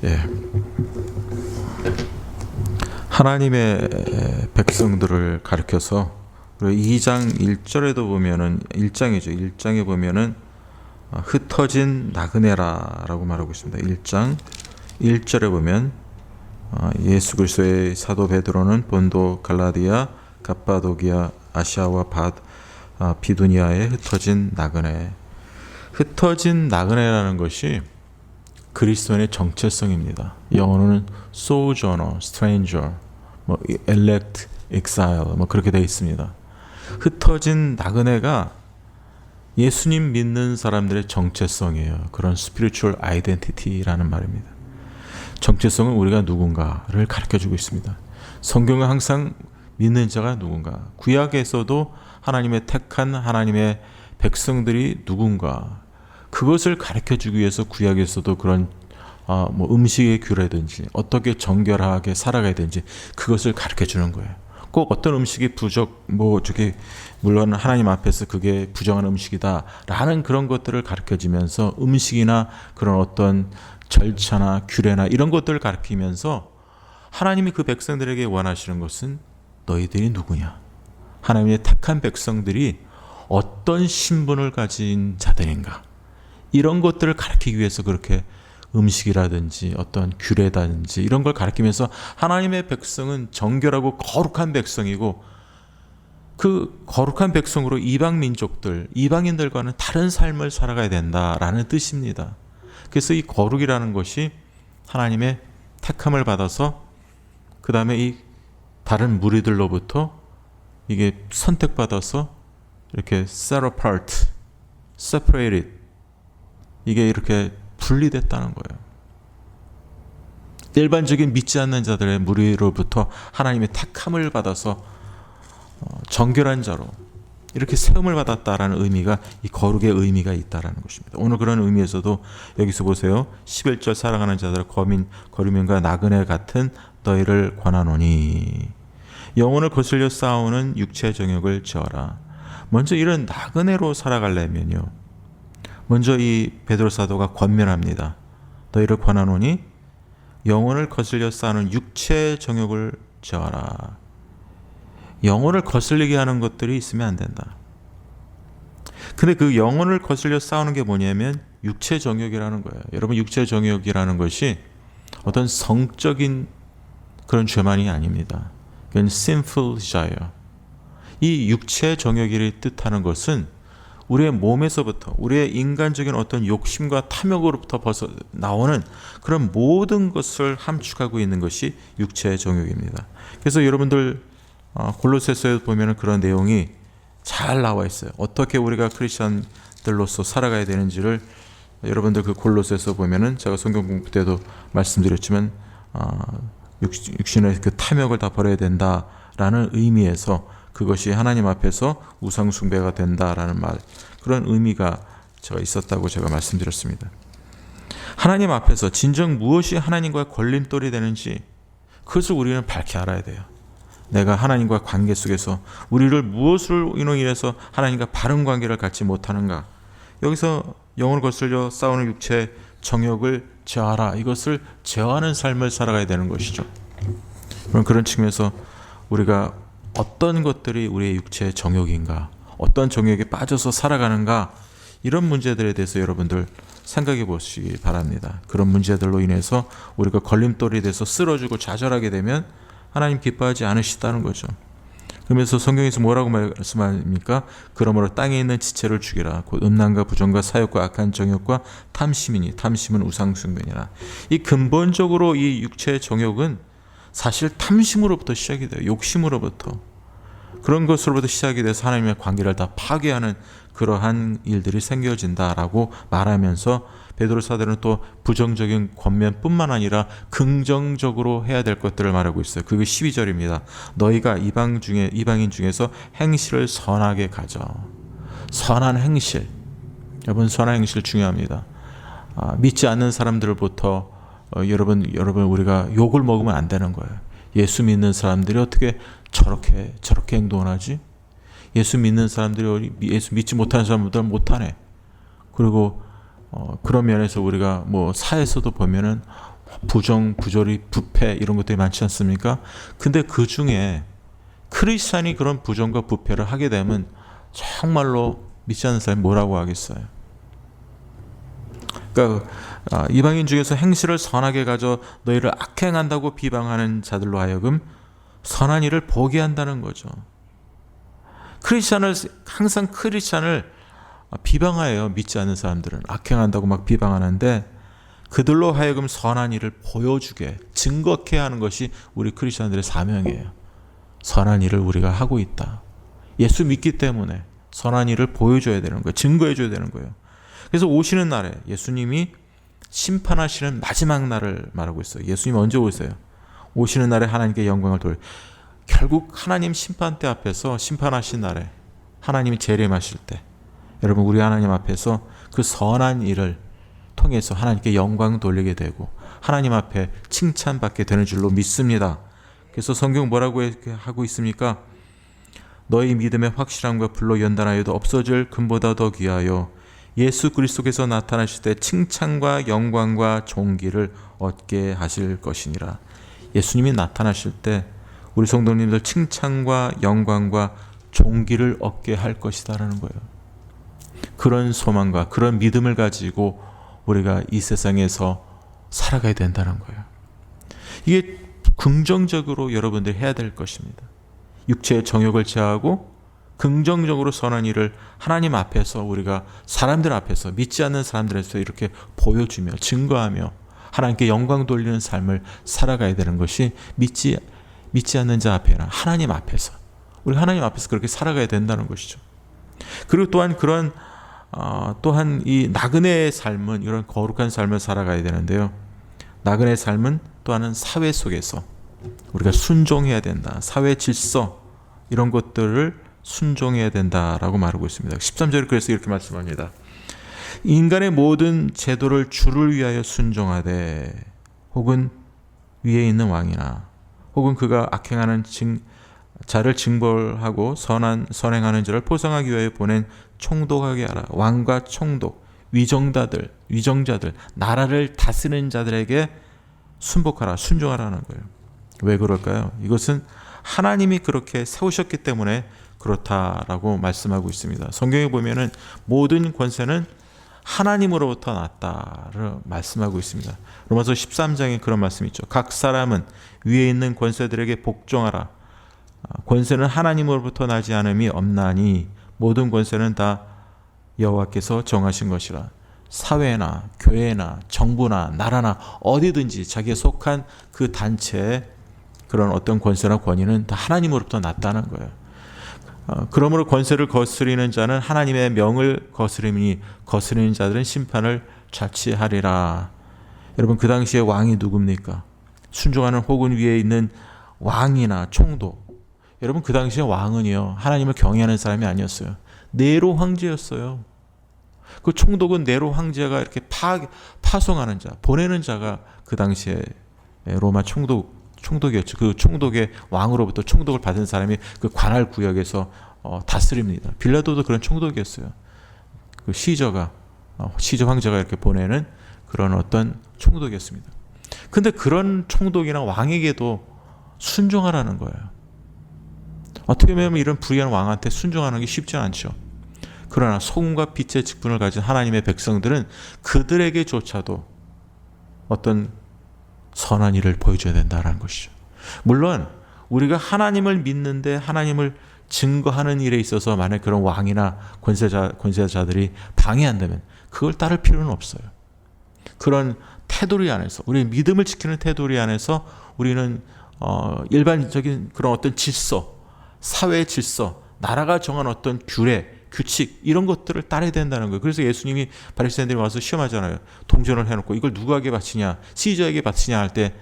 예. 하나님의 백성들을 가리켜서 우리 2장 1절에도 보면은 1장에 보면은 흩어진 나그네라라고 말하고 있습니다. 1장 1절에 보면 예수 그리스도의 사도 베드로는 본도, 갈라디아, 갑바도기아, 아시아와 비두니아에 흩어진 나그네. 흩어진 나그네라는 것이 그리스도인의 정체성입니다. 영어로는 sojourner, stranger, elect, exile 그렇게 되어 있습니다. 흩어진 나그네가 예수님 믿는 사람들의 정체성이에요. 그런 spiritual identity라는 말입니다. 정체성은 우리가 누군가를 가르쳐주고 있습니다. 성경은 항상 믿는 자가 누군가, 구약에서도 하나님의 택한 하나님의 백성들이 누군가, 그것을 가르쳐주기 위해서 구약에서도 그런 음식의 규례든지 어떻게 정결하게 살아가야 되는지 그것을 가르쳐주는 거예요. 꼭 어떤 음식이 물론 하나님 앞에서 그게 부정한 음식이다라는 그런 것들을 가르쳐주면서 음식이나 그런 어떤 절차나 규례나 이런 것들을 가르치면서 하나님이 그 백성들에게 원하시는 것은 너희들이 누구냐, 하나님의 택한 백성들이 어떤 신분을 가진 자들인가, 이런 것들을 가르치기 위해서 그렇게 음식이라든지 어떤 규례라든지 이런 걸 가르치면서 하나님의 백성은 정결하고 거룩한 백성이고 그 거룩한 백성으로 이방 민족들, 이방인들과는 다른 삶을 살아가야 된다라는 뜻입니다. 그래서 이 거룩이라는 것이 하나님의 택함을 받아서 그 다음에 이 다른 무리들로부터 이게 선택받아서 이렇게 set apart, separated, 이게 이렇게 분리됐다는 거예요. 일반적인 믿지 않는 자들의 무리로부터 하나님의 택함을 받아서 정결한 자로 이렇게 세움을 받았다라는 의미가, 이 거룩의 의미가 있다라는 것입니다. 오늘 그런 의미에서도 여기서 보세요. 11절 사랑하는 자들 거류민과 나그네 같은 너희를 권하노니 영혼을 거슬려 싸우는 육체의 정욕을 지어라. 먼저 이런 나그네로 살아가려면요, 먼저 이 베드로 사도가 권면합니다. 너희를 권하노니 영혼을 거슬려 싸우는 육체의 정욕을 지어라. 영혼을 거슬리게 하는 것들이 있으면 안 된다. 근데 그 영혼을 거슬려 싸우는 게 뭐냐면 육체 정욕이라는 거예요. 여러분, 육체 정욕이라는 것이 어떤 성적인 그런 죄만이 아닙니다. 그건 sinful desire. 이 육체 정욕이 뜻하는 것은 우리의 몸에서부터, 우리의 인간적인 어떤 욕심과 탐욕으로부터 벗어 나오는 그런 모든 것을 함축하고 있는 것이 육체의 정욕입니다. 그래서 여러분들 골로새서에 보면 그런 내용이 잘 나와 있어요. 어떻게 우리가 크리스천들로서 살아가야 되는지를 여러분들 그 골로새서 보면은, 제가 성경 공부 때도 말씀드렸지만 육신의 그 탐욕을 다 버려야 된다라는 의미에서 그것이 하나님 앞에서 우상 숭배가 된다라는 말, 그런 의미가 제가 있었다고 제가 말씀드렸습니다. 하나님 앞에서 진정 무엇이 하나님과 걸림돌이 되는지 그것을 우리는 밝히 알아야 돼요. 내가 하나님과 관계 속에서 우리를 무엇으로 인해서 하나님과 바른 관계를 갖지 못하는가, 여기서 영혼을 거슬려 싸우는 육체 정욕을 제어하라, 이것을 제어하는 삶을 살아가야 되는 것이죠. 그런 측면에서 우리가 어떤 것들이 우리의 육체의 정욕인가, 어떤 정욕에 빠져서 살아가는가, 이런 문제들에 대해서 여러분들 생각해 보시기 바랍니다. 그런 문제들로 인해서 우리가 걸림돌이 돼서 쓰러지고 좌절하게 되면 하나님 기뻐하지 않으시다는 거죠. 그러면서 성경에서 뭐라고 말씀합니까? 그러므로 땅에 있는 지체를 죽이라. 곧 음란과 부정과 사욕과 악한 정욕과 탐심이니 탐심은 우상숭배니라. 이 근본적으로 이 육체의 정욕은 사실 탐심으로부터 시작이 돼요. 욕심으로부터. 그런 것으로부터 시작이 돼서 하나님의 관계를 다 파괴하는 그러한 일들이 생겨진다라고 말하면서 베드로 사도는 또 부정적인 권면뿐만 아니라 긍정적으로 해야 될 것들을 말하고 있어요. 그게 12절입니다. 너희가 이방인 중에서 행실을 선하게 가져. 선한 행실. 여러분, 선한 행실 중요합니다. 믿지 않는 사람들부터 여러분 우리가 욕을 먹으면 안 되는 거예요. 예수 믿는 사람들이 어떻게 저렇게 행동을 하지? 예수 믿는 사람들이 예수 믿지 못하는 사람보다 못하네. 그리고 그런 면에서 우리가 사에서도 보면은 부정, 부조리, 부패 이런 것들이 많지 않습니까? 근데 그 중에 크리스찬이 그런 부정과 부패를 하게 되면 정말로 믿지 않는 사람이 뭐라고 하겠어요? 그러니까 이방인 중에서 행실을 선하게 가져 너희를 악행한다고 비방하는 자들로 하여금 선한 일을 보게 한다는 거죠. 항상 크리스찬을 비방하여요. 믿지 않는 사람들은 악행한다고 막 비방하는데 그들로 하여금 선한 일을 보여주게, 증거케 하는 것이 우리 크리스찬들의 사명이에요. 선한 일을 우리가 하고 있다. 예수 믿기 때문에 선한 일을 보여줘야 되는 거예요. 증거해줘야 되는 거예요. 그래서 오시는 날에 예수님이 심판하시는 마지막 날을 말하고 있어요. 예수님 언제 오세요? 오시는 날에 하나님께 영광을 돌려. 결국 하나님 심판대 앞에서 심판하신 날에 하나님이 재림하실 때 여러분 우리 하나님 앞에서 그 선한 일을 통해서 하나님께 영광 돌리게 되고 하나님 앞에 칭찬받게 되는 줄로 믿습니다. 그래서 성경 뭐라고 하고 있습니까? 너희 믿음의 확실함과 불로 연단하여도 없어질 금보다 더 귀하여 예수 그리스도께서 나타나실 때 칭찬과 영광과 존귀를 얻게 하실 것이니라. 예수님이 나타나실 때 우리 성도님들 칭찬과 영광과 존귀를 얻게 할 것이다라는 거예요. 그런 소망과 그런 믿음을 가지고 우리가 이 세상에서 살아가야 된다는 거예요. 이게 긍정적으로 여러분들이 해야 될 것입니다. 육체의 정욕을 제하고 긍정적으로 선한 일을 하나님 앞에서 우리가 사람들 앞에서 믿지 않는 사람들에서 이렇게 보여주며 증거하며 하나님께 영광 돌리는 삶을 살아가야 되는 것이 믿지 않는 자 앞에나 하나님 앞에서 우리 하나님 앞에서 그렇게 살아가야 된다는 것이죠. 그리고 또한 이 나그네의 삶은 이런 거룩한 삶을 살아가야 되는데요. 나그네의 삶은 또한 사회 속에서 우리가 순종해야 된다. 사회 질서 이런 것들을 순종해야 된다라고 말하고 있습니다. 13절에 그래서 이렇게 말씀합니다. 인간의 모든 제도를 주를 위하여 순종하되 혹은 위에 있는 왕이나 혹은 그가 악행하는 자를 징벌하고 선행하는 자를 포상하기 위하여 보낸 총독하게 하라. 왕과 총독, 위정자들, 나라를 다스리는 자들에게 순복하라, 순종하라는 거예요. 왜 그럴까요? 이것은 하나님이 그렇게 세우셨기 때문에 그렇다라고 말씀하고 있습니다. 성경에 보면은 모든 권세는 하나님으로부터 났다를 말씀하고 있습니다. 로마서 13장에 그런 말씀이 있죠. 각 사람은 위에 있는 권세들에게 복종하라. 권세는 하나님으로부터 나지 않음이 없나니 모든 권세는 다 여호와께서 정하신 것이라. 사회나 교회나 정부나 나라나 어디든지 자기에 속한 그 단체의 그런 어떤 권세나 권위는 다 하나님으로부터 났다는 거예요. 그러므로 권세를 거스리는 자는 하나님의 명을 거스리니 거스리는 자들은 심판을 자취하리라. 여러분 그 당시에 왕이 누굽니까? 순종하는 혹은 위에 있는 왕이나 총독. 여러분 그 당시에 왕은요 하나님을 경외하는 사람이 아니었어요. 네로 황제였어요. 그 총독은 네로 황제가 이렇게 파송하는 자, 보내는 자가 그 당시에 로마 총독이었죠. 그 총독의 왕으로부터 총독을 받은 사람이 그 관할 구역에서 다스립니다. 빌라도도 그런 총독이었어요. 그 시저 황제가 이렇게 보내는 그런 어떤 총독이었습니다. 근데 그런 총독이나 왕에게도 순종하라는 거예요. 어떻게 보면 이런 불의한 왕한테 순종하는 게 쉽지 않죠. 그러나 소금과 빛의 직분을 가진 하나님의 백성들은 그들에게조차도 어떤 선한 일을 보여줘야 된다는 것이죠. 물론 우리가 하나님을 믿는데 하나님을 증거하는 일에 있어서 만약 그런 왕이나 권세자들이 방해한다면 그걸 따를 필요는 없어요. 그런 테두리 안에서 우리의 믿음을 지키는 테두리 안에서 우리는 일반적인 그런 어떤 질서, 사회의 질서, 나라가 정한 어떤 규칙 이런 것들을 따라야 된다는 거예요. 그래서 예수님이 바리새인들이 와서 시험하잖아요. 동전을 해놓고 이걸 누구에게 바치냐, 시저에게 바치냐 할 때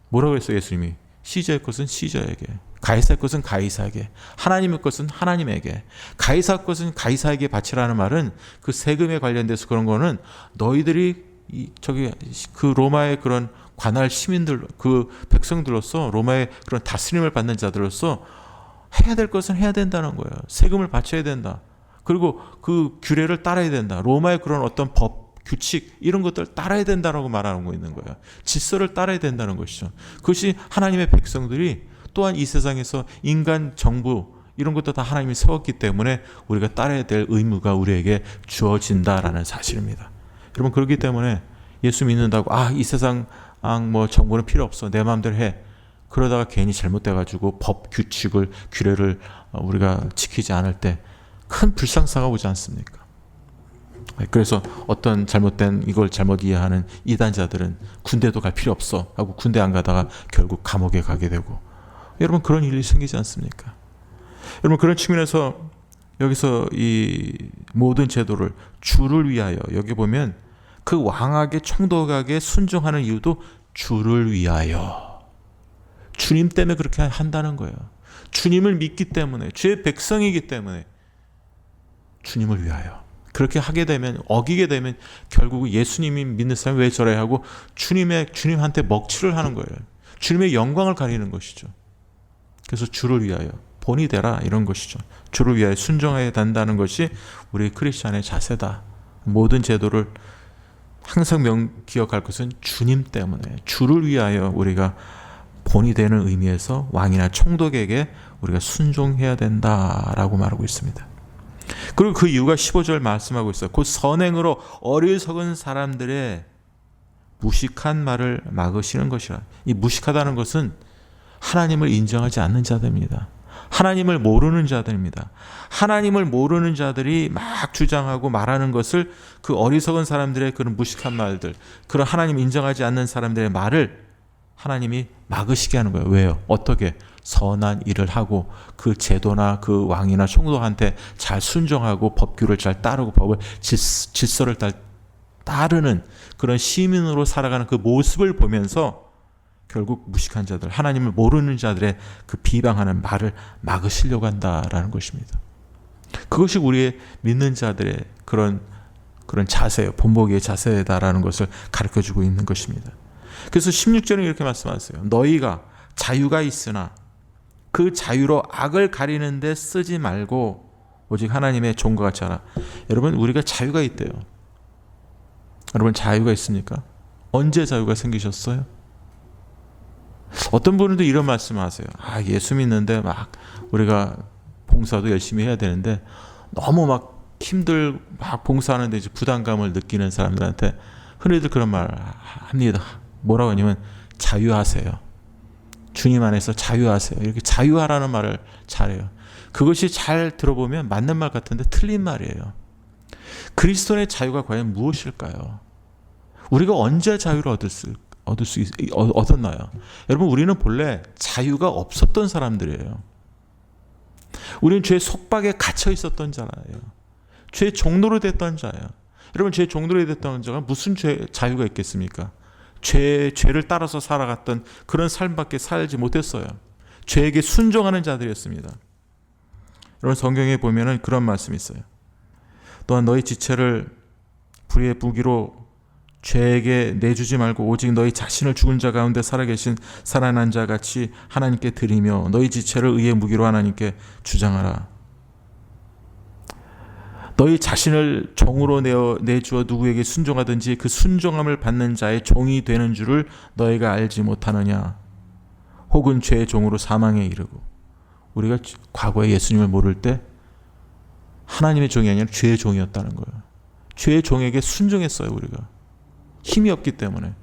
뭐라고 했어요? 예수님이 시저의 것은 시저에게, 가이사의 것은 가이사에게, 하나님의 것은 하나님에게. 가이사 것은 가이사에게 바치라는 말은 그 세금에 관련돼서 그런 거는 너희들이 그 로마의 그런 관할 시민들, 그 백성들로서 로마의 그런 다스림을 받는 자들로서 해야 될 것은 해야 된다는 거예요. 세금을 바쳐야 된다. 그리고 그 규례를 따라야 된다. 로마의 그런 어떤 법, 규칙 이런 것들 따라야 된다라고 말하고 있는 거예요. 질서를 따라야 된다는 것이죠. 그것이 하나님의 백성들이 또한 이 세상에서 인간 정부 이런 것도 다 하나님이 세웠기 때문에 우리가 따라야 될 의무가 우리에게 주어진다라는 사실입니다. 여러분 그렇기 때문에 예수 믿는다고 이 세상 뭐 정부는 필요 없어 내 마음대로 해 그러다가 괜히 잘못돼가지고 법 규칙을 규례를 우리가 지키지 않을 때 큰 불상사가 오지 않습니까? 그래서 어떤 잘못된 이걸 잘못 이해하는 이단자들은 군대도 갈 필요 없어 하고 군대 안 가다가 결국 감옥에 가게 되고 여러분 그런 일이 생기지 않습니까? 여러분 그런 측면에서 여기서 이 모든 제도를 주를 위하여 여기 보면 그 왕에게 총독에게 순종하는 이유도 주를 위하여 주님 때문에 그렇게 한다는 거예요. 주님을 믿기 때문에 주의 백성이기 때문에 주님을 위하여 그렇게 하게 되면 어기게 되면 결국 예수님이 믿는 사람이 왜 저래 하고 주님한테 먹칠을 하는 거예요. 주님의 영광을 가리는 것이죠. 그래서 주를 위하여 본이 되라 이런 것이죠. 주를 위하여 순종해야 된다는 것이 우리 크리스찬의 자세다. 모든 제도를 항상 기억할 것은 주님 때문에 주를 위하여 우리가 본이 되는 의미에서 왕이나 총독에게 우리가 순종해야 된다라고 말하고 있습니다. 그리고 그 이유가 15절 말씀하고 있어요. 곧 선행으로 어리석은 사람들의 무식한 말을 막으시는 것이라. 이 무식하다는 것은 하나님을 인정하지 않는 자들입니다. 하나님을 모르는 자들입니다. 하나님을 모르는 자들이 막 주장하고 말하는 것을 그 어리석은 사람들의 그런 무식한 말들, 그런 하나님 인정하지 않는 사람들의 말을 하나님이 막으시게 하는 거예요. 왜요? 어떻게? 선한 일을 하고 그 제도나 그 왕이나 총독한테 잘 순종하고 법규를 잘 따르고 법을 질서를 잘 따르는 그런 시민으로 살아가는 그 모습을 보면서 결국 무식한 자들, 하나님을 모르는 자들의 그 비방하는 말을 막으시려고 한다라는 것입니다. 그것이 우리의 믿는 자들의 그런 자세예요. 본보기의 자세다라는 것을 가르쳐주고 있는 것입니다. 그래서 16절에 이렇게 말씀하세요. 너희가 자유가 있으나 그 자유로 악을 가리는 데 쓰지 말고 오직 하나님의 종과 같이 하라. 여러분 우리가 자유가 있대요. 여러분 자유가 있습니까? 언제 자유가 생기셨어요? 어떤 분들도 이런 말씀을 하세요. 예수 믿는데 막 우리가 봉사도 열심히 해야 되는데 너무 막 막 봉사하는데 이제 부담감을 느끼는 사람들한테 흔히들 그런 말 합니다. 뭐라고 하냐면 자유하세요. 주님 안에서 자유하세요. 이렇게 자유하라는 말을 잘해요. 그것이 잘 들어보면 맞는 말 같은데 틀린 말이에요. 그리스도의 자유가 과연 무엇일까요? 우리가 언제 자유를 얻었나요? 여러분 우리는 본래 자유가 없었던 사람들이에요. 우리는 죄의 속박에 갇혀 있었던 자예요. 죄의 종로로 됐던 자예요. 여러분 죄의 종로로 됐던 자가 무슨 자유가 있겠습니까? 죄를 따라서 살아갔던 그런 삶밖에 살지 못했어요. 죄에게 순종하는 자들이었습니다. 여러분 성경에 보면은 그런 말씀이 있어요. 또한 너희 지체를 불의의 무기로 죄에게 내주지 말고 오직 너희 자신을 죽은 자 가운데 살아계신 살아난 자 같이 하나님께 드리며 너희 지체를 의의 무기로 하나님께 주장하라. 너희 자신을 종으로 내주어 누구에게 순종하든지 그 순종함을 받는 자의 종이 되는 줄을 너희가 알지 못하느냐. 혹은 죄의 종으로 사망에 이르고. 우리가 과거에 예수님을 모를 때 하나님의 종이 아니라 죄의 종이었다는 거예요. 죄의 종에게 순종했어요. 우리가 힘이 없기 때문에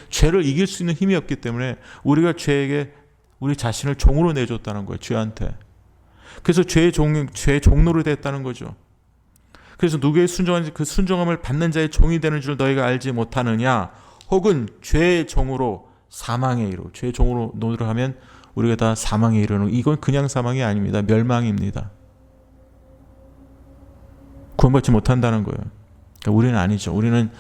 죄를 이길 수 있는 힘이 없기 때문에 우리가 죄에게 우리 자신을 종으로 내줬다는 거예요. 죄한테. 그래서 죄의 종로로 됐다는 거죠. 그래서 누구의 순종한지 그 순종함을 받는 자의 종이 되는 줄 너희가 알지 못하느냐. 혹은 죄의 종으로 사망에 이르고. 죄의 종으로 노를 하면 우리가 다 사망에 이르는, 이건 그냥 사망이 아닙니다. 멸망입니다. 구원받지 못한다는 거예요. 그러니까 우리는 아니죠. 우리는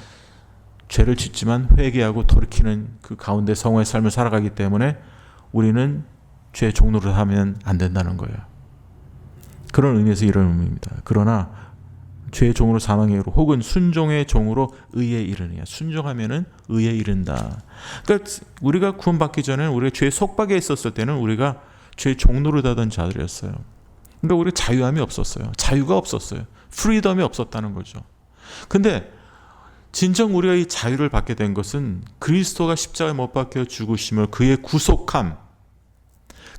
죄를 짓지만 회개하고 돌이키는 그 가운데 성화의 삶을 살아가기 때문에 우리는 죄의 종로를 하면 안 된다는 거예요. 그런 의미에서 이런 의미입니다. 그러나 죄의 종으로 사망에 이르고 혹은 순종의 종으로 의에 이르느냐. 순종하면은 의에 이른다. 그러니까 우리가 구원받기 전에는 우리가 죄의 속박에 있었을 때는 우리가 죄의 종로를 하던 자들이었어요. 그러니까 우리가 자유함이 없었어요. 자유가 없었어요. 프리덤이 없었다는 거죠. 근데 진정 우리가 이 자유를 받게 된 것은 그리스도가 십자가에 못 박혀 죽으심을 그의 구속함,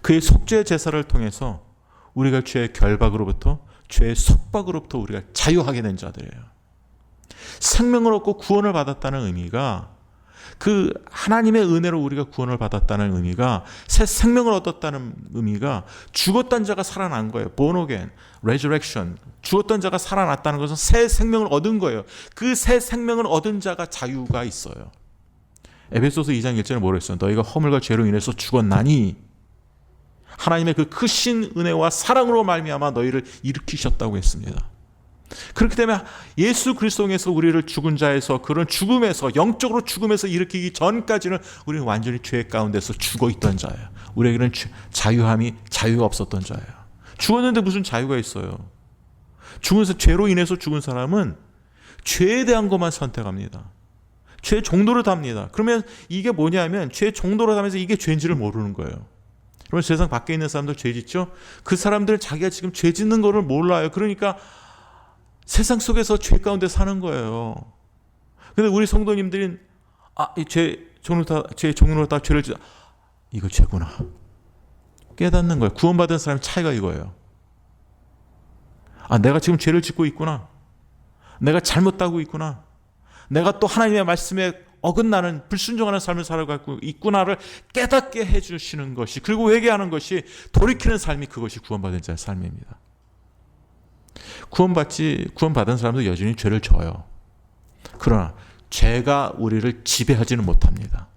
그의 속죄 제사를 통해서 우리가 죄의 결박으로부터, 죄의 속박으로부터 우리가 자유하게 된 자들이에요. 생명을 얻고 구원을 받았다는 의미가, 그 하나님의 은혜로 우리가 구원을 받았다는 의미가, 새 생명을 얻었다는 의미가 죽었던 자가 살아난 거예요. born again, resurrection. 죽었던 자가 살아났다는 것은 새 생명을 얻은 거예요. 그 새 생명을 얻은 자가 자유가 있어요. 에베소서 2장 1절에 뭐라 했어요? 너희가 허물과 죄로 인해서 죽었나니 하나님의 그 크신 은혜와 사랑으로 말미암아 너희를 일으키셨다고 했습니다. 그렇기 때문에 예수 그리스도에서 우리를 죽은 자에서, 그런 죽음에서, 영적으로 죽음에서 일으키기 전까지는 우리는 완전히 죄 가운데서 죽어 있던 자예요. 우리에게는 자유가 없었던 자예요. 죽었는데 무슨 자유가 있어요? 죽어서 죄로 인해서 죽은 사람은 죄에 대한 것만 선택합니다. 죄 정도로 답니다. 그러면 이게 뭐냐면 죄 정도로 답면서 이게 죄인지를 모르는 거예요. 그러면 세상 밖에 있는 사람들 죄 짓죠? 그 사람들은 자기가 지금 죄 짓는 거를 몰라요. 그러니까 세상 속에서 죄 가운데 사는 거예요. 근데 우리 성도님들은 죄 종류로 다 죄를 짓, 이거 죄구나. 깨닫는 거예요. 구원받은 사람의 차이가 이거예요. 내가 지금 죄를 짓고 있구나. 내가 잘못하고 있구나. 내가 또 하나님의 말씀에 어긋나는 불순종하는 삶을 살아가고 있구나를 깨닫게 해주시는 것이, 그리고 회개하는 것이, 돌이키는 삶이, 그것이 구원받은 자의 삶입니다. 구원받은 사람도 여전히 죄를 져요. 그러나 죄가 우리를 지배하지는 못합니다.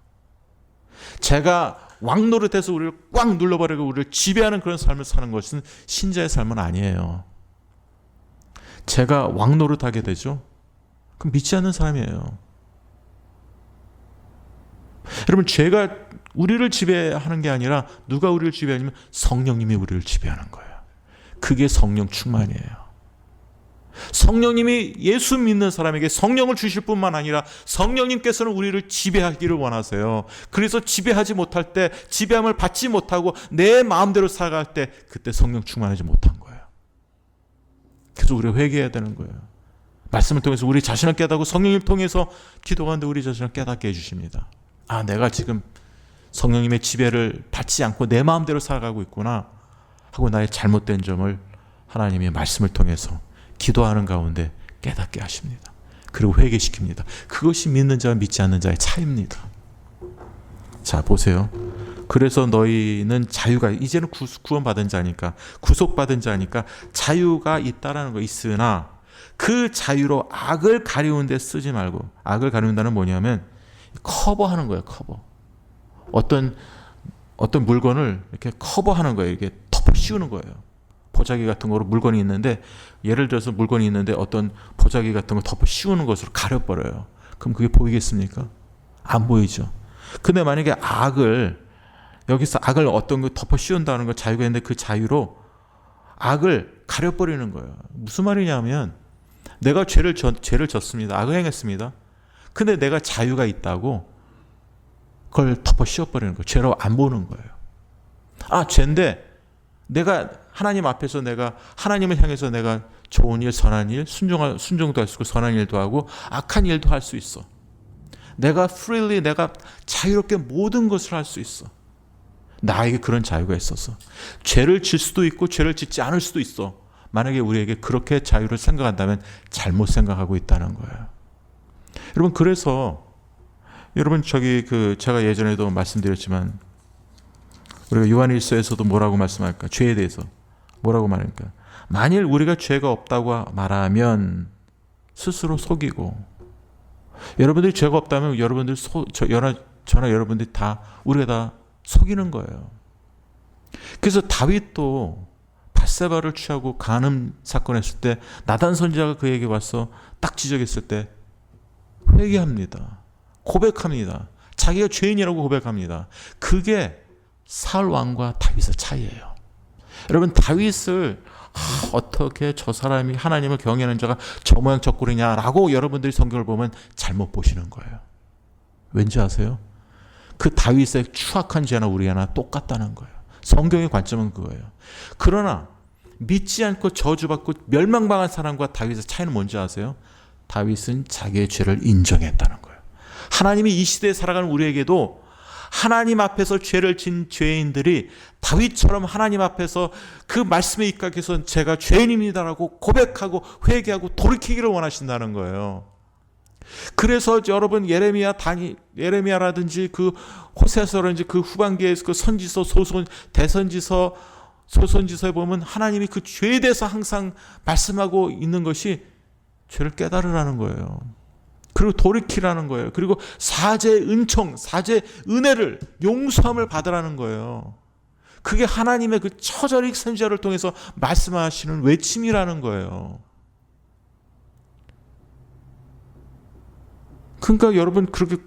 죄가 왕노릇해서 우리를 꽉 눌러버리고 우리를 지배하는 그런 삶을 사는 것은 신자의 삶은 아니에요. 죄가 왕노릇하게 되죠. 그럼 믿지 않는 사람이에요. 여러분, 죄가 우리를 지배하는 게 아니라 누가 우리를 지배하냐면 성령님이 우리를 지배하는 거예요. 그게 성령 충만이에요. 성령님이 예수 믿는 사람에게 성령을 주실 뿐만 아니라 성령님께서는 우리를 지배하기를 원하세요. 그래서 지배하지 못할 때, 지배함을 받지 못하고 내 마음대로 살아갈 때, 그때 성령 충만하지 못한 거예요. 그래서 우리가 회개해야 되는 거예요. 말씀을 통해서 우리 자신을 깨닫고 성령님 통해서 기도하는데 우리 자신을 깨닫게 해주십니다. 내가 지금 성령님의 지배를 받지 않고 내 마음대로 살아가고 있구나 하고 나의 잘못된 점을 하나님의 말씀을 통해서 기도하는 가운데 깨닫게 하십니다. 그리고 회개시킵니다. 그것이 믿는 자와 믿지 않는 자의 차이입니다. 자, 보세요. 그래서 너희는 자유가, 이제는 구원받은 자니까, 구속받은 자니까 자유가 있다라는 거. 있으나 그 자유로 악을 가리운 데 쓰지 말고, 악을 가리운다는 뭐냐면 커버하는 거예요. 커버. 어떤 물건을 이렇게 커버하는 거예요. 이렇게 덮어 씌우는 거예요. 보자기 같은 거로 물건이 있는데, 예를 들어서 물건이 있는데 어떤 보자기 같은 거 덮어 씌우는 것으로 가려버려요. 그럼 그게 보이겠습니까? 안 보이죠. 근데 만약에 여기서 악을 어떤 거 덮어 씌운다는 거 자유가 있는데, 그 자유로 악을 가려버리는 거예요. 무슨 말이냐면 내가 죄를 졌습니다. 악을 행했습니다. 근데 내가 자유가 있다고 그걸 덮어 씌워버리는 거예요. 죄로 안 보는 거예요. 죄인데 내가 하나님 앞에서, 내가 하나님을 향해서 내가 좋은 일, 선한 일, 순종도 할 수 있고 선한 일도 하고 악한 일도 할 수 있어. 내가 freely, 내가 자유롭게 모든 것을 할 수 있어. 나에게 그런 자유가 있어서 죄를 질 수도 있고 죄를 짓지 않을 수도 있어. 만약에 우리에게 그렇게 자유를 생각한다면 잘못 생각하고 있다는 거예요. 여러분, 그래서 여러분 제가 예전에도 말씀드렸지만, 우리가 요한일서에서도 뭐라고 말씀할까? 죄에 대해서 뭐라고 말할까? 만일 우리가 죄가 없다고 말하면 스스로 속이고, 여러분들이 죄가 없다면 저나 여러분들이 다, 우리가 다 속이는 거예요. 그래서 다윗도 밧세바를 취하고 간음 사건 했을 때 나단 선지자가 그에게 와서 딱 지적했을 때 회개합니다. 고백합니다. 자기가 죄인이라고 고백합니다. 그게 사울 왕과 다윗의 차이예요. 여러분, 다윗을 어떻게 저 사람이 하나님을 경외하는 자가 저 모양 저 꼴이냐라고 여러분들이 성경을 보면 잘못 보시는 거예요. 왠지 아세요? 그 다윗의 추악한 죄나 우리 하나 똑같다는 거예요. 성경의 관점은 그거예요. 그러나 믿지 않고 저주받고 멸망당한 사람과 다윗의 차이는 뭔지 아세요? 다윗은 자기의 죄를 인정했다는 거예요. 하나님이 이 시대에 살아가는 우리에게도 하나님 앞에서 죄를 진 죄인들이 다윗처럼 하나님 앞에서 그 말씀에 입각해서 제가 죄인입니다라고 고백하고 회개하고 돌이키기를 원하신다는 거예요. 그래서 여러분 예레미야라든지 그 호세아서라든지 그 후반기에 그 선지서 대선지서 소선지서에 보면 하나님이 그 죄에 대해서 항상 말씀하고 있는 것이 죄를 깨달으라는 거예요. 그리고 돌이키라는 거예요. 그리고 사죄의 은총, 사죄의 은혜를, 용서함을 받으라는 거예요. 그게 하나님의 그 처절히 선지자를 통해서 말씀하시는 외침이라는 거예요. 그러니까 여러분 그렇게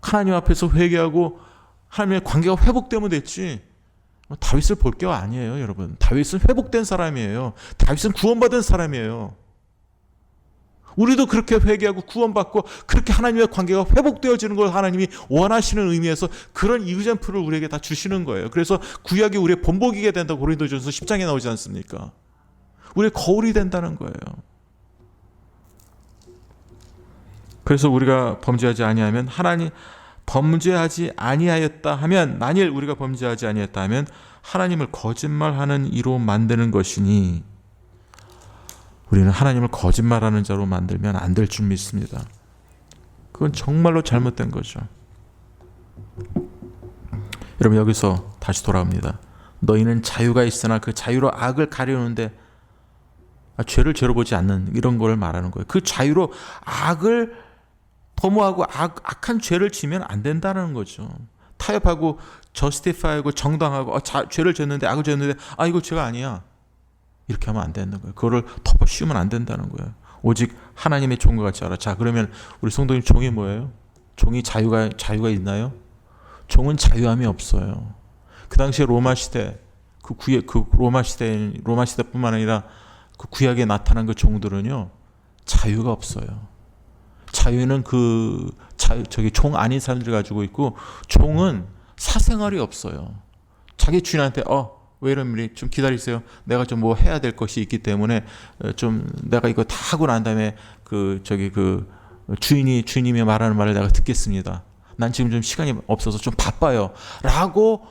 하나님 앞에서 회개하고 하나님의 관계가 회복되면 됐지, 다윗을 볼 게 아니에요. 여러분, 다윗은 회복된 사람이에요. 다윗은 구원받은 사람이에요. 우리도 그렇게 회개하고 구원받고 그렇게 하나님의 관계가 회복되어지는 걸 하나님이 원하시는 의미에서 그런 이그젬플을 우리에게 다 주시는 거예요. 그래서 구약이 우리의 본보기가 된다고 고린도전서 10장에 나오지 않습니까? 우리의 거울이 된다는 거예요. 그래서 우리가 범죄하지 아니하면 범죄하지 아니하였다 하면, 만일 우리가 범죄하지 아니했다 하면 하나님을 거짓말하는 이로 만드는 것이니, 우리는 하나님을 거짓말하는 자로 만들면 안 될 줄 믿습니다. 그건 정말로 잘못된 거죠. 여러분, 여기서 다시 돌아옵니다. 너희는 자유가 있으나 그 자유로 악을 가려는데 죄를 죄로 보지 않는, 이런 걸 말하는 거예요. 그 자유로 악을 도모하고 악한 죄를 지면 안 된다는 거죠. 타협하고 저스티파이하고 정당하고 죄를 졌는데, 악을 졌는데 이거 죄가 아니야, 이렇게 하면 안 된다는 거예요. 그거를 덮어 씌우면 안 된다는 거예요. 오직 하나님의 종과 같이 알아. 자, 그러면 우리 성도님, 종이 뭐예요? 종이 자유가 있나요? 종은 자유함이 없어요. 그 당시에 로마 시대, 로마 시대뿐만 아니라 그 구약에 나타난 그 종들은요, 자유가 없어요. 자유는 종 아닌 사람들이 가지고 있고, 종은 사생활이 없어요. 자기 주인한테 왜 이러니, 좀 기다리세요, 내가 좀 뭐 해야 될 것이 있기 때문에 좀 내가 이거 다 하고 난 다음에 주인님이 말하는 말을 내가 듣겠습니다. 난 지금 좀 시간이 없어서 좀 바빠요 라고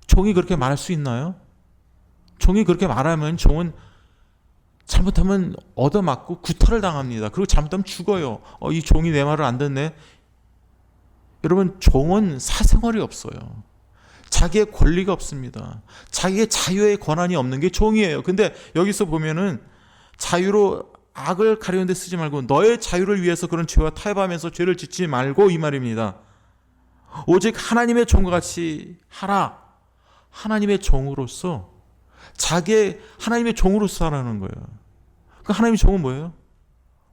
종이 그렇게 말할 수 있나요? 종이 그렇게 말하면 종은 잘못하면 얻어맞고 구타를 당합니다. 그리고 잘못하면 죽어요. 이 종이 내 말을 안 듣네. 여러분, 종은 사생활이 없어요. 자기의 권리가 없습니다. 자기의 자유의 권한이 없는 게 종이에요. 근데 여기서 보면은 자유로 악을 가려는 데 쓰지 말고 너의 자유를 위해서 그런 죄와 타협하면서 죄를 짓지 말고, 이 말입니다. 오직 하나님의 종과 같이 하라. 하나님의 종으로서, 하나님의 종으로서 하라는 거예요. 그 하나님의 종은 뭐예요?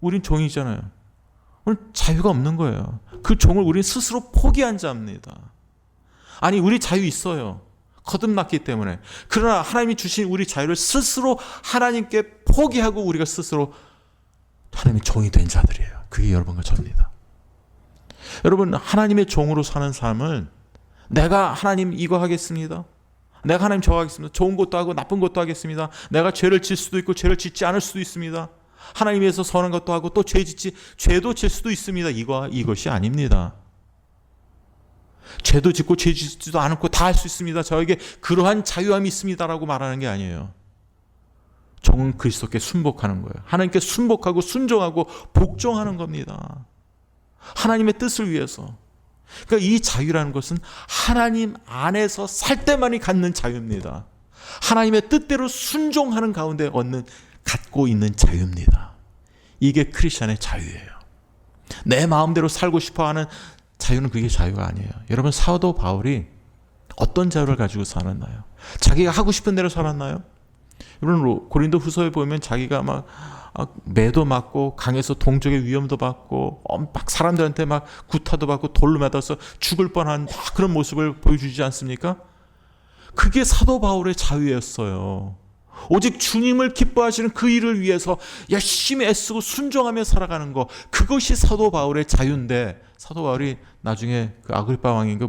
우린 종이잖아요. 우린 자유가 없는 거예요. 그 종을 우린 스스로 포기한 자입니다. 아니, 우리 자유 있어요. 거듭났기 때문에. 그러나 하나님이 주신 우리 자유를 스스로 하나님께 포기하고 우리가 스스로 하나님의 종이 된 자들이에요. 그게 여러분과 저입니다. 여러분, 하나님의 종으로 사는 삶은, 내가 하나님 이거 하겠습니다, 내가 하나님 저거 하겠습니다, 좋은 것도 하고 나쁜 것도 하겠습니다, 내가 죄를 질 수도 있고 죄를 짓지 않을 수도 있습니다, 하나님 위해서 선한 것도 하고 또 죄도 질 수도 있습니다, 이것이 아닙니다. 죄도 짓고 죄 짓지도 않고 다 할 수 있습니다, 저에게 그러한 자유함이 있습니다라고 말하는 게 아니에요. 종은 그리스도께 순복하는 거예요. 하나님께 순복하고 순종하고 복종하는 겁니다. 하나님의 뜻을 위해서. 그러니까 이 자유라는 것은 하나님 안에서 살 때만이 갖는 자유입니다. 하나님의 뜻대로 순종하는 가운데 갖고 있는 자유입니다. 이게 크리스천의 자유예요. 내 마음대로 살고 싶어하는 자유는 그게 자유가 아니에요. 여러분, 사도 바울이 어떤 자유를 가지고 살았나요? 자기가 하고 싶은 대로 살았나요? 여러분, 고린도 후서에 보면 자기가 막 매도 맞고 강에서 동족의 위험도 받고 막 사람들한테 막 구타도 받고 돌로 맞아서 죽을 뻔한 그런 모습을 보여주지 않습니까? 그게 사도 바울의 자유였어요. 오직 주님을 기뻐하시는 그 일을 위해서 열심히 애쓰고 순종하며 살아가는 거, 그것이 사도 바울의 자유인데, 사도 바울이 나중에 그 아그리파 왕인가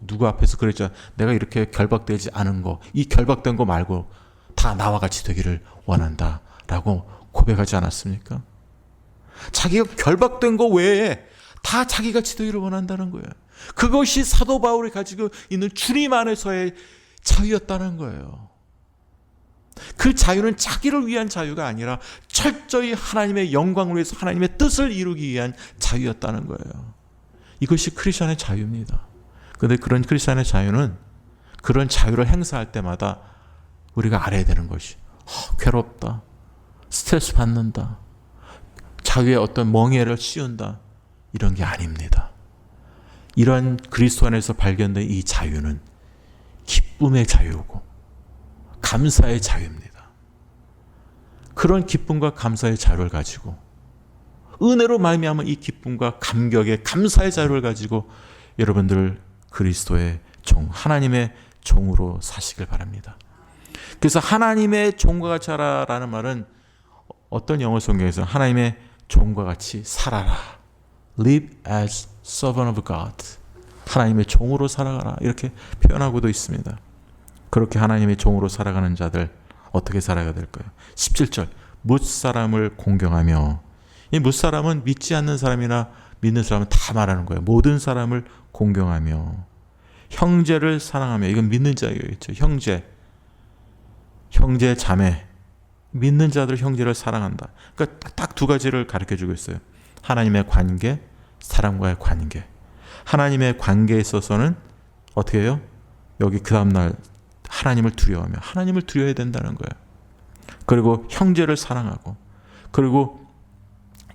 누구 앞에서 그랬잖아요. 내가 이렇게 결박되지 않은 거, 이 결박된 거 말고 다 나와 같이 되기를 원한다 라고 고백하지 않았습니까? 자기가 결박된 거 외에 다 자기가 지도기를 원한다는 거예요. 그것이 사도 바울이 가지고 있는 주님 안에서의 자유였다는 거예요. 그 자유는 자기를 위한 자유가 아니라 철저히 하나님의 영광을 위해서 하나님의 뜻을 이루기 위한 자유였다는 거예요. 이것이 크리스천의 자유입니다. 그런데 그런 크리스천의 자유는 그런 자유를 행사할 때마다 우리가 알아야 되는 것이 괴롭다, 스트레스 받는다, 자유의 어떤 멍에를 씌운다, 이런 게 아닙니다. 이런 그리스도 안에서 발견된 이 자유는 기쁨의 자유고 감사의 자유입니다. 그런 기쁨과 감사의 자유를 가지고 은혜로 말미암은 이 기쁨과 감격의 감사의 자유를 가지고 여러분들 그리스도의 종, 하나님의 종으로 사시길 바랍니다. 그래서 하나님의 종과 같이 하라라는 말은 어떤 영어 성경에서 하나님의 종과 같이 살아라, live as servant of God, 하나님의 종으로 살아가라, 이렇게 표현하고도 있습니다. 그렇게 하나님의 종으로 살아가는 자들 어떻게 살아가야 될까요? 17절, 뭇사람을 공경하며, 이 뭇사람은 믿지 않는 사람이나 믿는 사람은 다 말하는 거예요. 모든 사람을 공경하며 형제를 사랑하며, 이건 믿는 자이겠죠. 형제 자매, 믿는 자들 형제를 사랑한다. 그러니까 딱 두 가지를 가르쳐주고 있어요. 하나님의 관계, 사람과의 관계. 하나님의 관계에 있어서는 어떻게 해요? 여기 그 다음날 하나님을 두려워하며, 하나님을 두려워야 된다는 거예요. 그리고 형제를 사랑하고, 그리고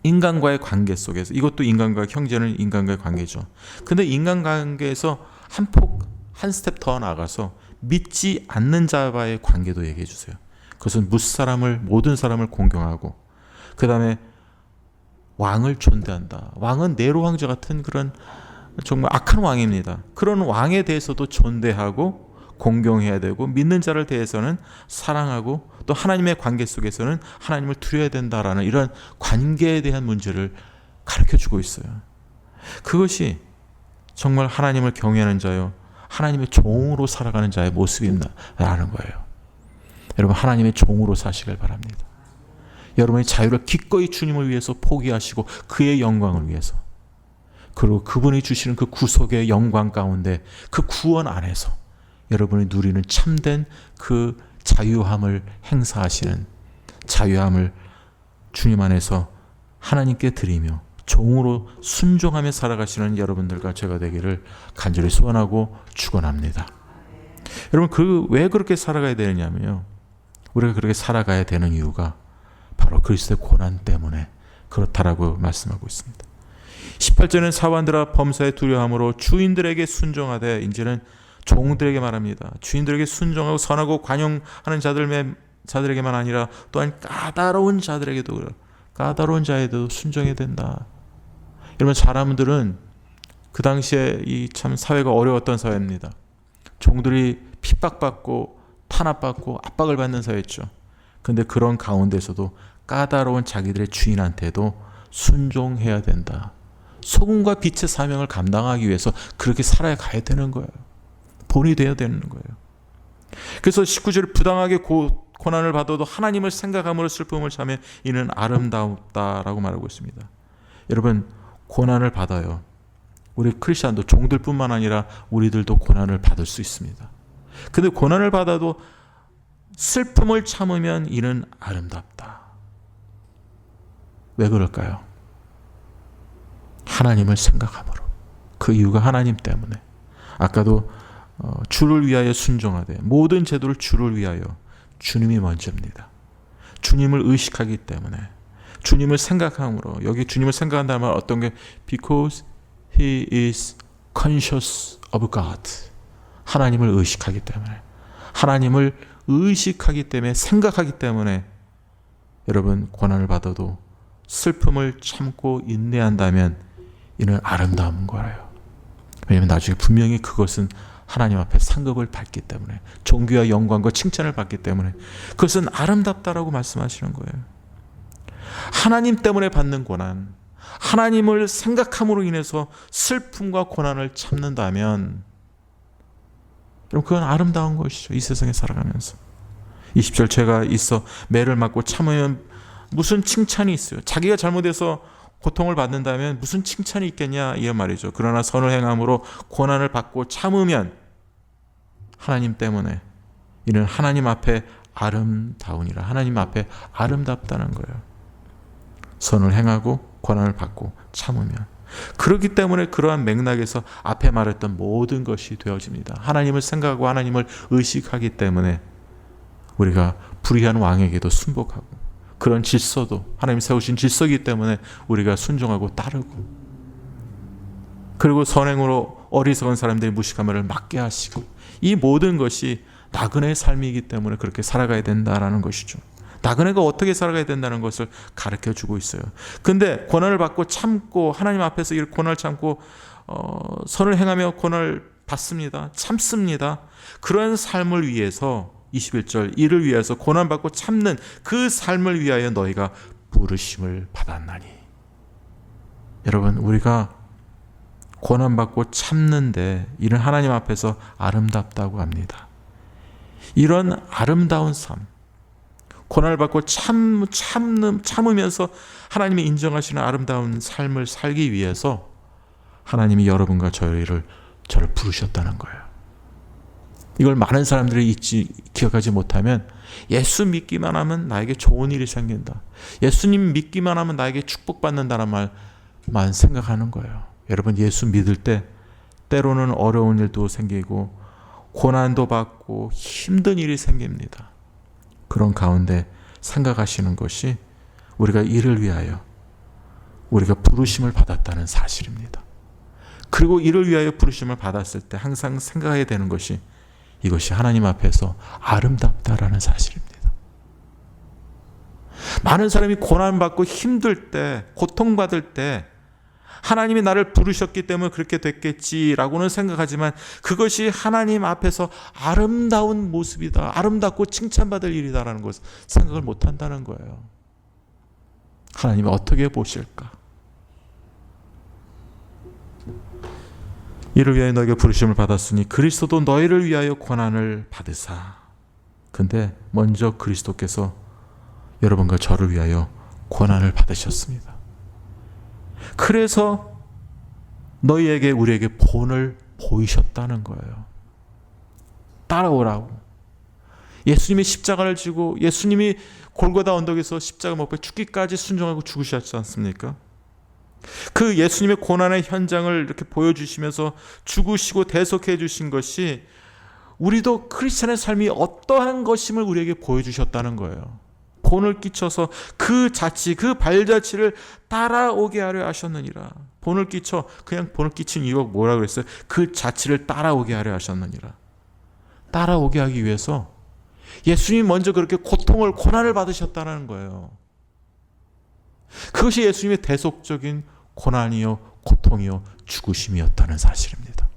인간과의 관계 속에서, 이것도 인간과 형제는 인간과의 관계죠. 근데 인간관계에서 한 스텝 더 나가서 믿지 않는 자와의 관계도 얘기해 주세요. 그것은 모든 사람을 공경하고, 그 다음에 왕을 존대한다. 왕은 네로 황제 같은 그런 정말 악한 왕입니다. 그런 왕에 대해서도 존대하고 공경해야 되고, 믿는 자를 대해서는 사랑하고, 또 하나님의 관계 속에서는 하나님을 두려워야 된다라는 이런 관계에 대한 문제를 가르쳐주고 있어요. 그것이 정말 하나님을 경외하는 자요, 하나님의 종으로 살아가는 자의 모습이라는 거예요. 여러분, 하나님의 종으로 사시길 바랍니다. 여러분의 자유를 기꺼이 주님을 위해서 포기하시고 그의 영광을 위해서, 그리고 그분이 주시는 그 구속의 영광 가운데, 그 구원 안에서 여러분이 누리는 참된 그 자유함을 행사하시는, 자유함을 주님 안에서 하나님께 드리며 종으로 순종하며 살아가시는 여러분들과 제가 되기를 간절히 소원하고 축원합니다. 여러분, 왜 그렇게 살아가야 되느냐면요, 우리가 그렇게 살아가야 되는 이유가 바로 그리스도의 고난 때문에 그렇다라고 말씀하고 있습니다. 18절은 사관들아 범사에 두려움으로 주인들에게 순종하되, 이제는 종들에게 말합니다. 주인들에게 순종하고 선하고 관용하는 자들에게만 아니라 또한 까다로운 자에도 순종해야 된다. 여러분, 사람들은 그 당시에 이 참 사회가 어려웠던 사회입니다. 종들이 핍박받고 탄압받고 압박을 받는 사회였죠. 그런데 그런 가운데서도 까다로운 자기들의 주인한테도 순종해야 된다. 소금과 빛의 사명을 감당하기 위해서 그렇게 살아가야 되는 거예요. 본이 되어야 되는 거예요. 그래서 19절, 부당하게 고난을 받아도 하나님을 생각함으로 슬픔을 참으며 이는 아름다웠다라고 말하고 있습니다. 여러분, 고난을 받아요. 우리 크리스천도, 종들뿐만 아니라 우리들도 고난을 받을 수 있습니다. 근데 고난을 받아도 슬픔을 참으면 이는 아름답다. 왜 그럴까요? 하나님을 생각함으로. 그 이유가 하나님 때문에. 아까도 주를 위하여 순종하되, 모든 제도를 주를 위하여, 주님이 먼저입니다. 주님을 의식하기 때문에, 주님을 생각함으로. 여기 주님을 생각한다는 말 어떤 게, because he is conscious of God. 하나님을 의식하기 때문에, 하나님을 의식하기 때문에, 생각하기 때문에 여러분, 고난을 받아도 슬픔을 참고 인내한다면 이는 아름다운 거예요. 왜냐하면 나중에 분명히 그것은 하나님 앞에 상급을 받기 때문에, 존귀와 영광과 칭찬을 받기 때문에 그것은 아름답다라고 말씀하시는 거예요. 하나님 때문에 받는 고난, 하나님을 생각함으로 인해서 슬픔과 고난을 참는다면 그건 아름다운 것이죠. 이 세상에 살아가면서. 20절, 죄가 있어 매를 맞고 참으면 무슨 칭찬이 있어요? 자기가 잘못해서 고통을 받는다면 무슨 칭찬이 있겠냐 이 말이죠. 그러나 선을 행함으로 고난을 받고 참으면 하나님 때문에 이는 하나님 앞에 아름다우니라. 하나님 앞에 아름답다는 거예요. 선을 행하고 고난을 받고 참으면. 그렇기 때문에 그러한 맥락에서 앞에 말했던 모든 것이 되어집니다. 하나님을 생각하고 하나님을 의식하기 때문에 우리가 불의한 왕에게도 순복하고, 그런 질서도 하나님 세우신 질서이기 때문에 우리가 순종하고 따르고, 그리고 선행으로 어리석은 사람들이 무식함을 막게 하시고, 이 모든 것이 나그네의 삶이기 때문에 그렇게 살아가야 된다라는 것이죠. 나그네가 어떻게 살아가야 된다는 것을 가르쳐 주고 있어요. 근데 고난을 받고 참고, 하나님 앞에서 이 고난을 참고 선을 행하며 고난을 받습니다. 참습니다. 그런 삶을 위해서 21절, 이를 위해서 고난받고 참는 그 삶을 위하여 너희가 부르심을 받았나니. 여러분, 우리가 고난받고 참는데 이는 하나님 앞에서 아름답다고 합니다. 이런 아름다운 삶, 고난을 받고 참으면서 하나님이 인정하시는 아름다운 삶을 살기 위해서 하나님이 여러분과 저를 부르셨다는 거예요. 이걸 많은 사람들이 기억하지 못하면, 예수 믿기만 하면 나에게 좋은 일이 생긴다, 예수님 믿기만 하면 나에게 축복받는다는 말만 생각하는 거예요. 여러분, 예수 믿을 때 때로는 어려운 일도 생기고 고난도 받고 힘든 일이 생깁니다. 그런 가운데 생각하시는 것이 우리가 이를 위하여 우리가 부르심을 받았다는 사실입니다. 그리고 이를 위하여 부르심을 받았을 때 항상 생각해야 되는 것이 이것이 하나님 앞에서 아름답다라는 사실입니다. 많은 사람이 고난받고 힘들 때, 고통받을 때 하나님이 나를 부르셨기 때문에 그렇게 됐겠지라고는 생각하지만, 그것이 하나님 앞에서 아름다운 모습이다, 아름답고 칭찬받을 일이다라는 것을 생각을 못한다는 거예요. 하나님이 어떻게 보실까? 이를 위하여 너희가 부르심을 받았으니 그리스도도 너희를 위하여 고난을 받으사. 근데 먼저 그리스도께서 여러분과 저를 위하여 고난을 받으셨습니다. 그래서 너희에게, 우리에게 본을 보이셨다는 거예요. 따라오라고. 예수님이 십자가를 지고 예수님이 골고다 언덕에서 십자가 못 박혀 죽기까지 순종하고 죽으셨지 않습니까? 그 예수님의 고난의 현장을 이렇게 보여주시면서 죽으시고 대속해 주신 것이 우리도 크리스찬의 삶이 어떠한 것임을 우리에게 보여주셨다는 거예요. 본을 끼쳐서 그 자치, 그 발자취를 따라오게 하려 하셨느니라. 본을 끼쳐, 그냥 본을 끼친 이유가 뭐라 그랬어요? 그 자치를 따라오게 하려 하셨느니라. 따라오게 하기 위해서 예수님이 먼저 그렇게 고난을 받으셨다는 거예요. 그것이 예수님의 대속적인 고난이요, 고통이요, 죽으심이었다는 사실입니다.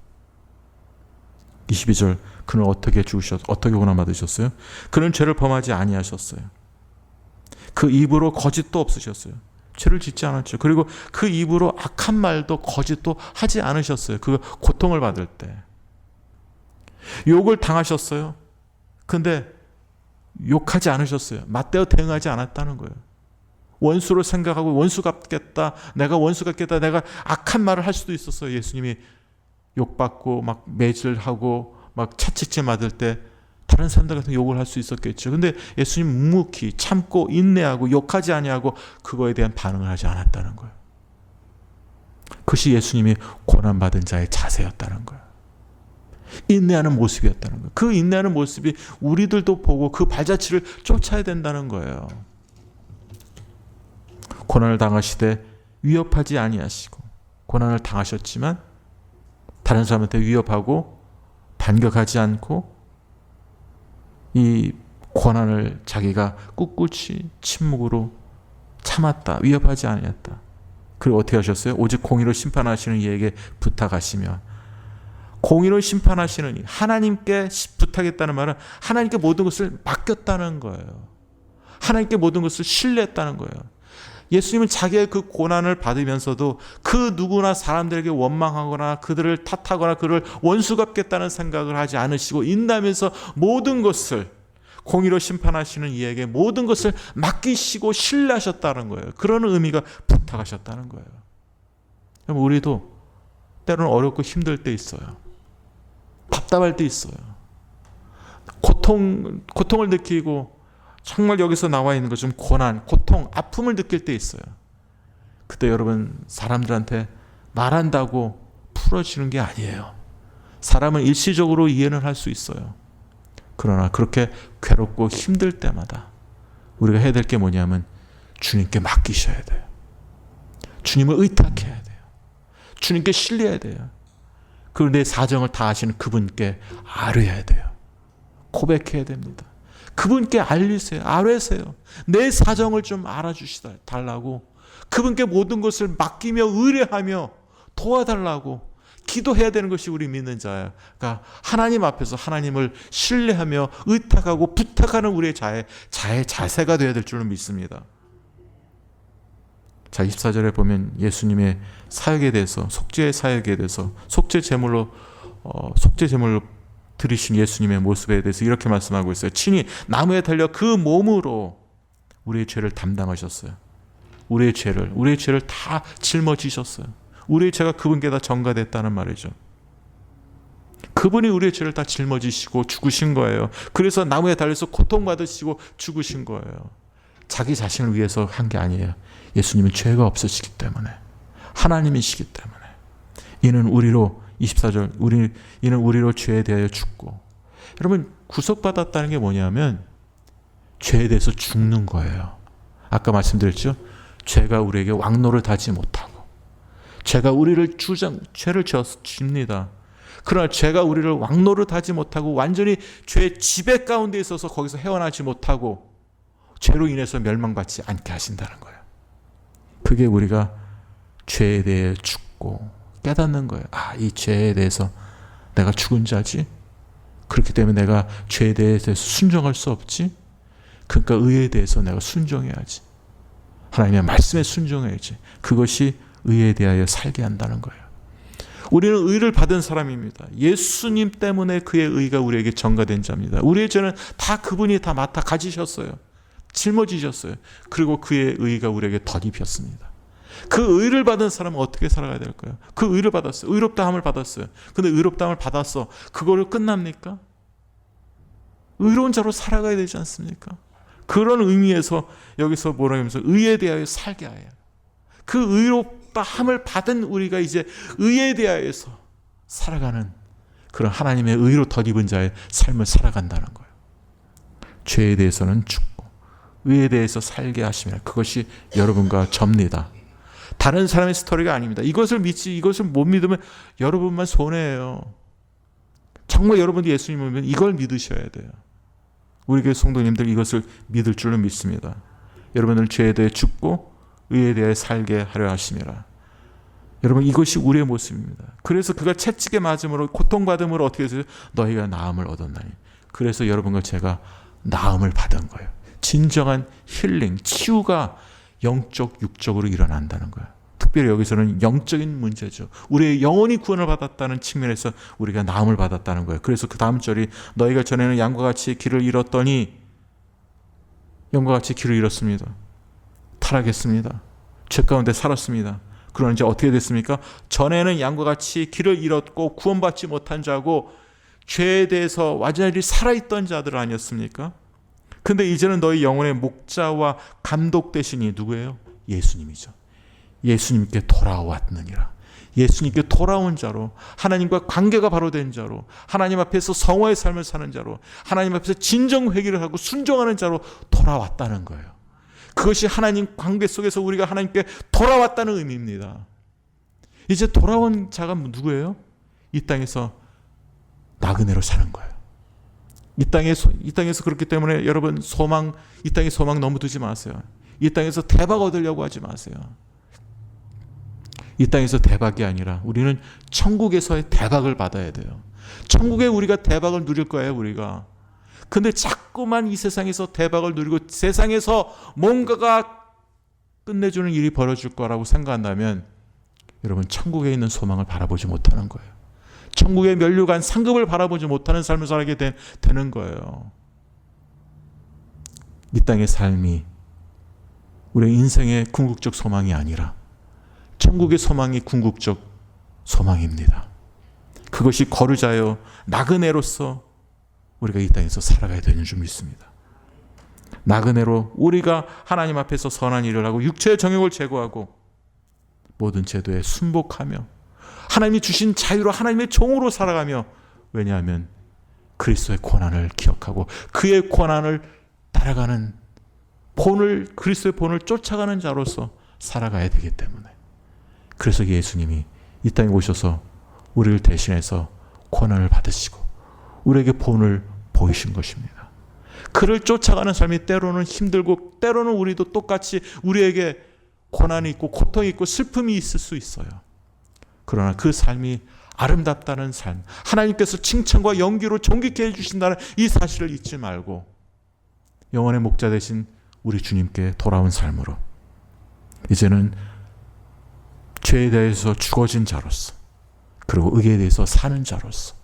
22절, 그는 어떻게 고난 받으셨어요? 그는 죄를 범하지 아니하셨어요. 그 입으로 거짓도 없으셨어요. 죄를 짓지 않았죠. 그리고 그 입으로 악한 말도 거짓도 하지 않으셨어요. 그 고통을 받을 때 욕을 당하셨어요. 근데 욕하지 않으셨어요. 맞대어 대응하지 않았다는 거예요. 원수로 생각하고 원수 같겠다, 내가 원수 같겠다, 내가 악한 말을 할 수도 있었어요. 예수님이 욕받고 막 매질하고 막 채찍질 맞을 때 다른 사람들 같은 욕을 할 수 있었겠죠. 근데 예수님 묵묵히 참고 인내하고 욕하지 아니하고 그거에 대한 반응을 하지 않았다는 거예요. 그것이 예수님이 고난받은 자의 자세였다는 거예요. 인내하는 모습이었다는 거예요. 그 인내하는 모습이 우리들도 보고 그 발자취를 쫓아야 된다는 거예요. 고난을 당하시되 위협하지 아니하시고, 고난을 당하셨지만 다른 사람한테 위협하고 반격하지 않고 이 고난을 자기가 꿋꿋이 침묵으로 참았다, 위협하지 아니했다. 그리고 어떻게 하셨어요? 오직 공의로 심판하시는 이에게 부탁하시며, 공의로 심판하시는 이, 하나님께 부탁했다는 말은 하나님께 모든 것을 맡겼다는 거예요. 하나님께 모든 것을 신뢰했다는 거예요. 예수님은 자기의 그 고난을 받으면서도 그 누구나 사람들에게 원망하거나 그들을 탓하거나 그를 원수 같겠다는 생각을 하지 않으시고 인내하면서 모든 것을 공의로 심판하시는 이에게 모든 것을 맡기시고 신뢰하셨다는 거예요. 그런 의미가 부탁하셨다는 거예요. 그럼 우리도 때로는 어렵고 힘들 때 있어요. 답답할 때 있어요. 고통을 느끼고 정말 여기서 나와 있는 것 좀 고난, 고통, 아픔을 느낄 때 있어요. 그때 여러분 사람들한테 말한다고 풀어지는 게 아니에요. 사람은 일시적으로 이해는 할 수 있어요. 그러나 그렇게 괴롭고 힘들 때마다 우리가 해야 될 게 뭐냐면 주님께 맡기셔야 돼요. 주님을 의탁해야 돼요. 주님께 신뢰해야 돼요. 그리고 내 사정을 다 아시는 그분께 아뢰야 돼요. 고백해야 됩니다. 그분께 알리세요. 아뢰세요. 내 사정을 좀 알아주시달라고 그분께 모든 것을 맡기며 의뢰하며 도와달라고 기도해야 되는 것이 우리 믿는 자가 하나님 앞에서 하나님을 신뢰하며 의탁하고 부탁하는 우리의 자세가 되어야 될 줄로 믿습니다. 자, 24절에 보면 예수님의 사역에 대해서, 속죄의 사역에 대해서, 속죄 제물로 드리신 예수님의 모습에 대해서 이렇게 말씀하고 있어요. 친히 나무에 달려 그 몸으로 우리의 죄를 담당하셨어요. 우리의 죄를 다 짊어지셨어요. 우리의 죄가 그분께 다 전가됐다는 말이죠. 그분이 우리의 죄를 다 짊어지시고 죽으신 거예요. 그래서 나무에 달려서 고통받으시고 죽으신 거예요. 자기 자신을 위해서 한 게 아니에요. 예수님은 죄가 없으시기 때문에, 하나님이시기 때문에 이는 우리로 24절 이는 우리로 죄에 대하여 죽고, 여러분 구속받았다는 게 뭐냐면 죄에 대해서 죽는 거예요. 아까 말씀드렸죠. 죄가 우리에게 왕노를 하지 못하고, 죄가 우리를 죄를 짓습니다. 그러나 죄가 우리를 왕노릇 하지 못하고 완전히 죄의 지배 가운데 있어서 거기서 헤어나지 못하고 죄로 인해서 멸망받지 않게 하신다는 거예요. 그게 우리가 죄에 대해 죽고 깨닫는 거예요. 아, 이 죄에 대해서 내가 죽은 자지. 그렇기 때문에 내가 죄에 대해서 순종할 수 없지. 그러니까 의에 대해서 내가 순종해야지. 하나님의 말씀에 순종해야지. 그것이 의에 대하여 살게 한다는 거예요. 우리는 의를 받은 사람입니다. 예수님 때문에 그의 의가 우리에게 전가된 자입니다. 우리의 죄는 다 그분이 다 맡아 가지셨어요. 짊어지셨어요. 그리고 그의 의가 우리에게 덧입혔습니다. 그 의를 받은 사람은 어떻게 살아가야 될까요? 그 의를 받았어요. 의롭다함을 받았어요. 근데 의롭다함을 받았어. 그거를 끝납니까? 의로운 자로 살아가야 되지 않습니까? 그런 의미에서 여기서 뭐라고 하면서 의에 대하여 살게 하여, 그 의롭다함을 받은 우리가 이제 의에 대하여서 살아가는 그런 하나님의 의로 덧입은 자의 삶을 살아간다는 거예요. 죄에 대해서는 죽고 의에 대해서 살게 하시면 그것이 여러분과 접니다. 다른 사람의 스토리가 아닙니다. 이것을 못 믿으면 여러분만 손해예요. 정말 여러분이 예수님을 믿으면 이걸 믿으셔야 돼요. 우리 교회 성도님들 이것을 믿을 줄로 믿습니다. 여러분을 죄에 대해 죽고 의에 대해 살게 하려 하심이라. 여러분 이것이 우리의 모습입니다. 그래서 그가 채찍에 맞음으로 고통받음으로 어떻게 해서 너희가 나음을 얻었나니. 그래서 여러분과 제가 나음을 받은 거예요. 진정한 힐링, 치유가 영적, 육적으로 일어난다는 거예요. 특별히 여기서는 영적인 문제죠. 우리의 영혼이 구원을 받았다는 측면에서 우리가 나음을 받았다는 거예요. 그래서 그 다음 절이 너희가 전에는 양과 같이 길을 잃었더니, 양과 같이 길을 잃었습니다. 타락했습니다. 죄 가운데 살았습니다. 그러나 이제 어떻게 됐습니까? 전에는 양과 같이 길을 잃었고 구원받지 못한 자고 죄에 대해서 완전히 살아있던 자들 아니었습니까? 근데 이제는 너희 영혼의 목자와 감독 되시니 누구예요? 예수님이죠. 예수님께 돌아왔느니라. 예수님께 돌아온 자로, 하나님과 관계가 바로 된 자로, 하나님 앞에서 성화의 삶을 사는 자로, 하나님 앞에서 진정 회개를 하고 순종하는 자로 돌아왔다는 거예요. 그것이 하나님 관계 속에서 우리가 하나님께 돌아왔다는 의미입니다. 이제 돌아온 자가 누구예요? 이 땅에서 나그네로 사는 거예요. 이 땅에서 그렇기 때문에 여러분 이 땅에 소망 너무 두지 마세요. 이 땅에서 대박 얻으려고 하지 마세요. 이 땅에서 대박이 아니라 우리는 천국에서의 대박을 받아야 돼요. 천국에 우리가 대박을 누릴 거예요, 우리가. 근데 자꾸만 이 세상에서 대박을 누리고 세상에서 뭔가가 끝내주는 일이 벌어질 거라고 생각한다면 여러분 천국에 있는 소망을 바라보지 못하는 거예요. 천국의 면류관 상급을 바라보지 못하는 삶을 살게 되는 거예요. 이 땅의 삶이 우리의 인생의 궁극적 소망이 아니라 천국의 소망이 궁극적 소망입니다. 그것이 거르자여 나그네로서 우리가 이 땅에서 살아가야 되는 줄 믿습니다. 나그네로 우리가 하나님 앞에서 선한 일을 하고 육체의 정욕을 제거하고 모든 제도에 순복하며 하나님이 주신 자유로 하나님의 종으로 살아가며, 왜냐하면 그리스도의 고난을 기억하고 그의 고난을 따라가는 그리스도의 본을 쫓아가는 자로서 살아가야 되기 때문에, 그래서 예수님이 이 땅에 오셔서 우리를 대신해서 고난을 받으시고 우리에게 본을 보이신 것입니다. 그를 쫓아가는 삶이 때로는 힘들고 때로는 우리도 똑같이 우리에게 고난이 있고 고통이 있고 슬픔이 있을 수 있어요. 그러나 그 삶이 아름답다는 삶, 하나님께서 칭찬과 연기로 존귀케 해주신다는 이 사실을 잊지 말고 영원의 목자 되신 우리 주님께 돌아온 삶으로 이제는 죄에 대해서 죽어진 자로서, 그리고 의에 대해서 사는 자로서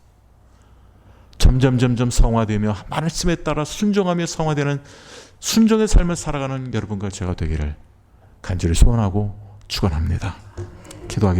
점점 성화되며 말씀에 따라 순종하며 성화되는 순종의 삶을 살아가는 여러분과 제가 되기를 간절히 소원하고 축원합니다. 기도하겠습니다.